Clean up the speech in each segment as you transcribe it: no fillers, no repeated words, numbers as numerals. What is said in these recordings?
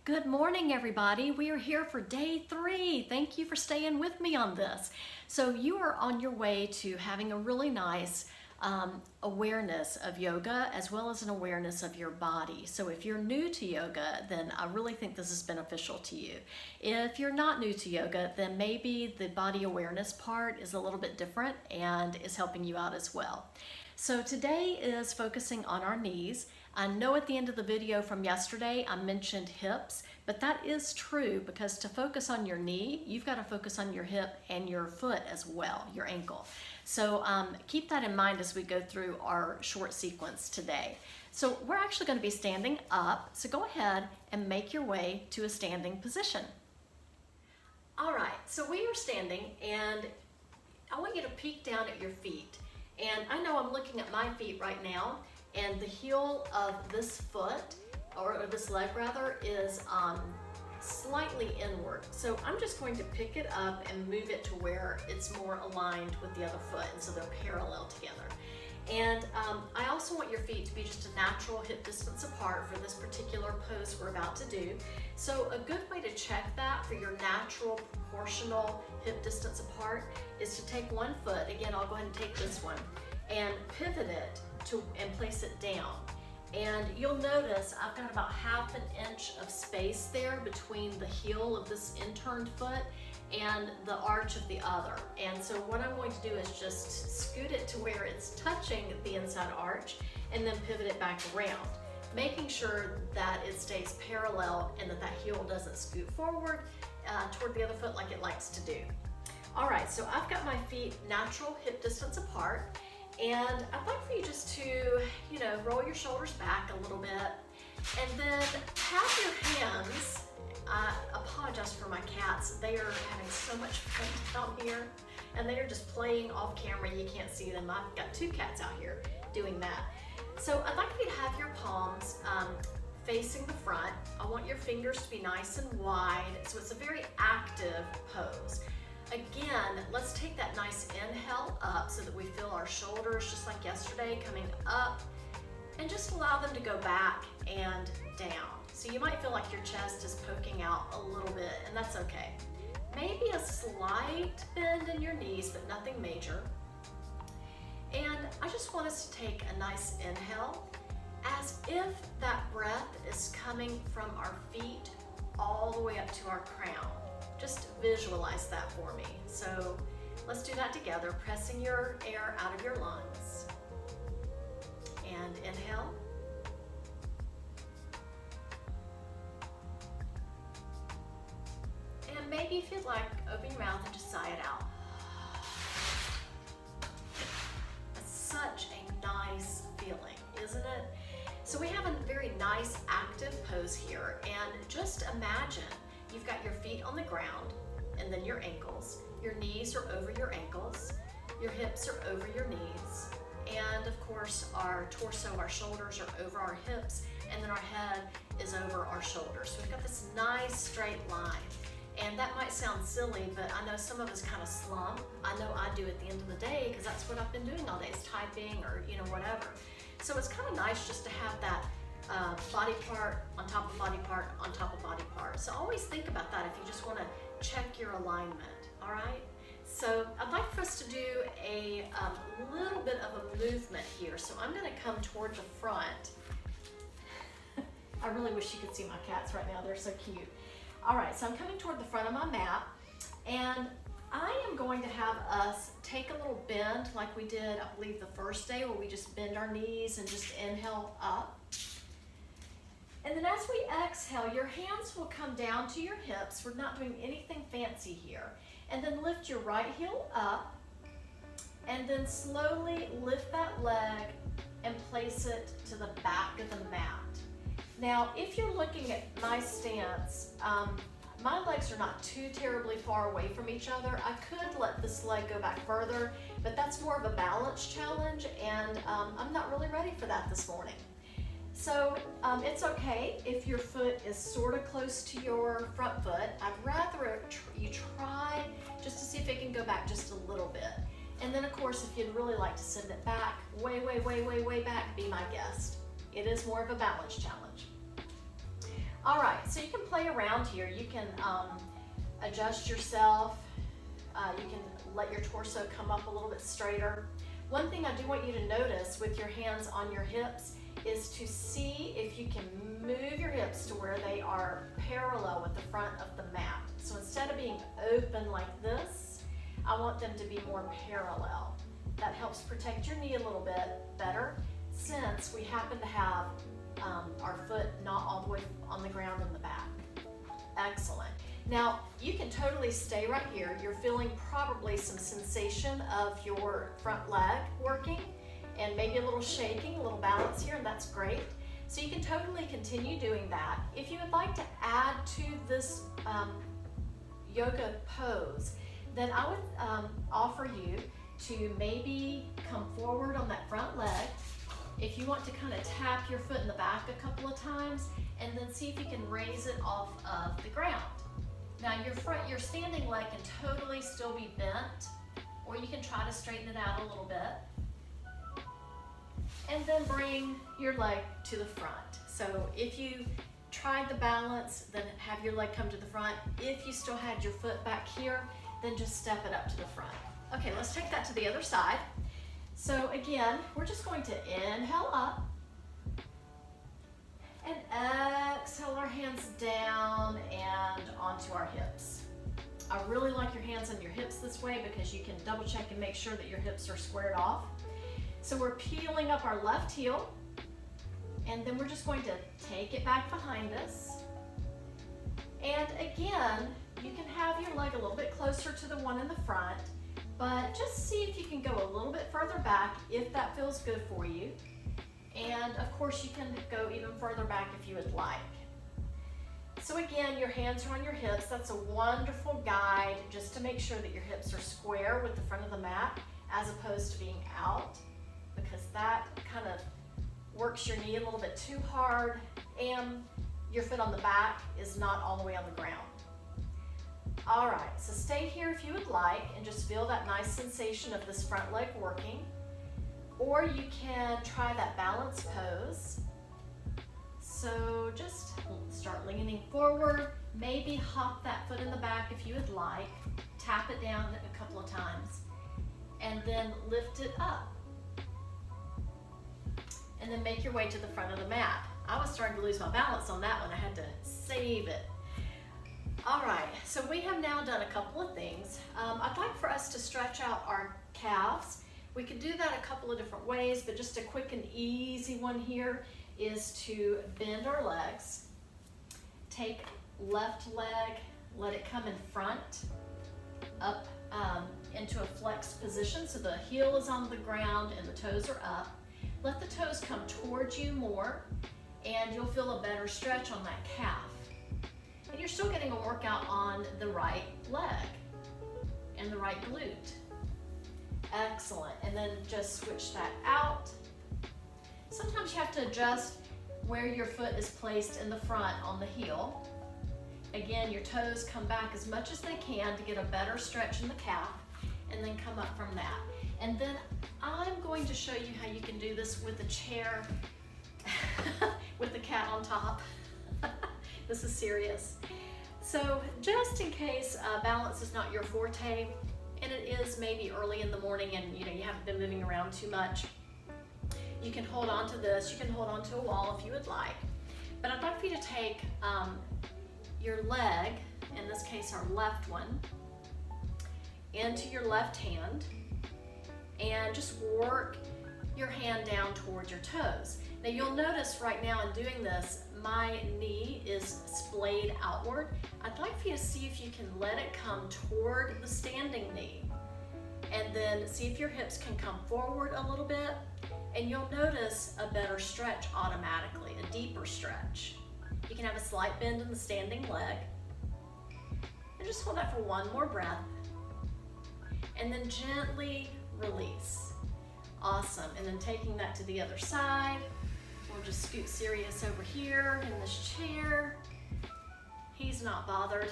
Good morning, everybody. We are here for day 3. Thank you for staying with me on this. So you are on your way to having a really nice awareness of yoga as well as an awareness of your body. So if you're new to yoga, then I really think this is beneficial to you. If you're not new to yoga, then maybe the body awareness part is a little bit different and is helping you out as well. So today is focusing on our knees. I know at the end of the video from yesterday I mentioned hips, but that is true because to focus on your knee, you've got to focus on your hip and your foot as well, your ankle. So keep that in mind as we go through our short sequence today. So we're actually going to be standing up, so go ahead and make your way to a standing position. All right, so we are standing and I want you to peek down at your feet. And I know I'm looking at my feet right now, and the heel of this foot, or this leg rather, is slightly inward. So I'm just going to pick it up and move it to where it's more aligned with the other foot, and so they're parallel together. And I also want your feet to be just a natural hip distance apart for this particular pose we're about to do. So a good way to check that for your natural proportional hip distance apart is to take one foot, again I'll go ahead and take this one, and pivot it and place it down. And you'll notice I've got about ½ an inch of space there between the heel of this inturned foot and the arch of the other. And so what I'm going to do is just scoot it to where it's touching the inside arch and then pivot it back around, making sure that it stays parallel and that heel doesn't scoot forward toward the other foot like it likes to do. All right, so I've got my feet natural hip distance apart, and I'd like for you just to, roll your shoulders back a little bit, and then have your hands, I apologize for my cats, they are having so much fun out here, and they are just playing off camera, you can't see them. I've got 2 cats out here doing that. So I'd like for you to have your palms facing the front. I want your fingers to be nice and wide, so it's a very active pose. Again, let's take that nice inhale up so that we feel our shoulders, just like yesterday, coming up, and just allow them to go back and down. So you might feel like your chest is poking out a little bit, and that's okay. Maybe a slight bend in your knees, but nothing major. And I just want us to take a nice inhale, as if that breath is coming from our feet all the way up to our crown. Just visualize that for me. So let's do that together, pressing your air out of your lungs. And inhale. And maybe if you'd like, open your mouth and just sigh it out. That's such a nice feeling, isn't it? So we have a very nice active pose here, and just imagine you've got your feet on the ground and then your ankles. Your knees are over your ankles. Your hips are over your knees. And of course, our torso, our shoulders are over our hips, and then our head is over our shoulders. So we've got this nice straight line. And that might sound silly, but I know some of us kind of slump. I know I do at the end of the day because that's what I've been doing all day, is typing or whatever. So it's kind of nice just to have that body part on top of body part on top of body part. So always think about that if you just want to check your alignment, all right? So I'd like for us to do a little bit of a movement here. So I'm going to come toward the front. I really wish you could see my cats right now. They're so cute. All right, so I'm coming toward the front of my mat, and I am going to have us take a little bend like we did, I believe, the first day, where we just bend our knees and just inhale up. And then as we exhale, your hands will come down to your hips. We're not doing anything fancy here. And then lift your right heel up, and then slowly lift that leg and place it to the back of the mat. Now, if you're looking at my stance, my legs are not too terribly far away from each other. I could let this leg go back further, but that's more of a balance challenge, and I'm not really ready for that this morning. So it's okay if your foot is sort of close to your front foot. I'd rather you try just to see if it can go back just a little bit. And then of course, if you'd really like to send it back, way, way, way, way, way back, be my guest. It is more of a balance challenge. All right, so you can play around here. You can adjust yourself. You can let your torso come up a little bit straighter. One thing I do want you to notice with your hands on your hips is to see if you can move your hips to where they are parallel with the front of the mat. So instead of being open like this, I want them to be more parallel. That helps protect your knee a little bit better since we happen to have our foot not all the way on the ground in the back. Excellent. Now, you can totally stay right here. You're feeling probably some sensation of your front leg working and maybe a little shaking, a little balance here, and that's great. So you can totally continue doing that. If you would like to add to this yoga pose, then I would offer you to maybe come forward on that front leg. If you want to kind of tap your foot in the back a couple of times and then see if you can raise it off of the ground. Now your standing leg can totally still be bent, or you can try to straighten it out a little bit. And then bring your leg to the front. So if you tried the balance, then have your leg come to the front. If you still had your foot back here, then just step it up to the front. Okay, let's take that to the other side. So again, we're just going to inhale up and exhale our hands down and onto our hips. I really like your hands on your hips this way because you can double check and make sure that your hips are squared off. So we're peeling up our left heel, and then we're just going to take it back behind us. And again, you can have your leg a little bit closer to the one in the front, but just see if you can go a little bit further back if that feels good for you. And of course you can go even further back if you would like. So again, your hands are on your hips. That's a wonderful guide just to make sure that your hips are square with the front of the mat as opposed to being out, because that kind of works your knee a little bit too hard and your foot on the back is not all the way on the ground. All right, so stay here if you would like and just feel that nice sensation of this front leg working. Or you can try that balance pose. So just start leaning forward, maybe hop that foot in the back if you would like, tap it down a couple of times, and then lift it up. And then make your way to the front of the mat. I was starting to lose my balance on that one. I had to save it. All right, so we have now done a couple of things. I'd like for us to stretch out our calves. We could do that a couple of different ways, but just a quick and easy one here is to bend our legs. Take left leg, let it come in front, up into a flexed position so the heel is on the ground and the toes are up. Let the toes come towards you more and you'll feel a better stretch on that calf. And you're still getting a workout on the right leg and the right glute. Excellent. And then just switch that out. Sometimes you have to adjust where your foot is placed in the front on the heel. Again, your toes come back as much as they can to get a better stretch in the calf, and then come up from that. And then I'm going to show you how you can do this with a chair with the cat on top. This is serious. So just in case balance is not your forte, and it is maybe early in the morning and you haven't been moving around too much, you can hold on to this. You can hold on to a wall if you would like. But I'd like for you to take your leg, in this case our left one, into your left hand and just work your hand down towards your toes. Now you'll notice right now in doing this, my knee is splayed outward. I'd like for you to see if you can let it come toward the standing knee, and then see if your hips can come forward a little bit, and you'll notice a better stretch automatically, a deeper stretch. You can have a slight bend in the standing leg, and just hold that for one more breath, and then gently release. Awesome. And then taking that to the other side, we'll just scoot Sirius over here in this chair. He's not bothered.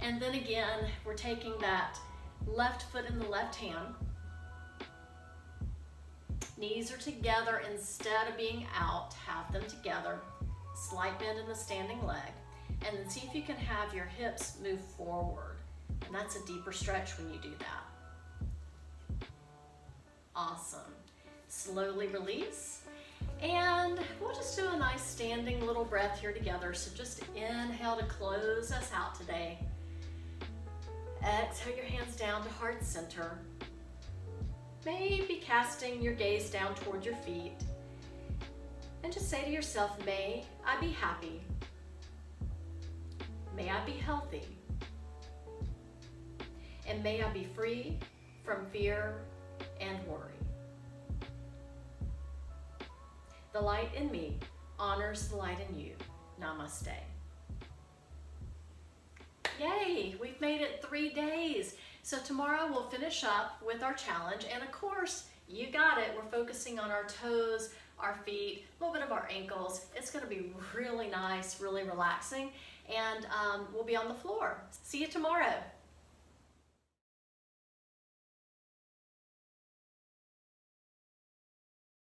And then again, we're taking that left foot in the left hand. Knees are together instead of being out, have them together. Slight bend in the standing leg. And then see if you can have your hips move forward. And that's a deeper stretch when you do that. Awesome. Slowly release. And we'll just do a nice standing little breath here together. So just inhale to close us out today. Exhale your hands down to heart center. Maybe casting your gaze down toward your feet. And just say to yourself, may I be happy. May I be healthy. And may I be free from fear and worry. The light in me honors the light in you. Namaste. Yay, we've made it 3 days. So tomorrow we'll finish up with our challenge. And of course, you got it. We're focusing on our toes, our feet, a little bit of our ankles. It's gonna be really nice, really relaxing. And we'll be on the floor. See you tomorrow.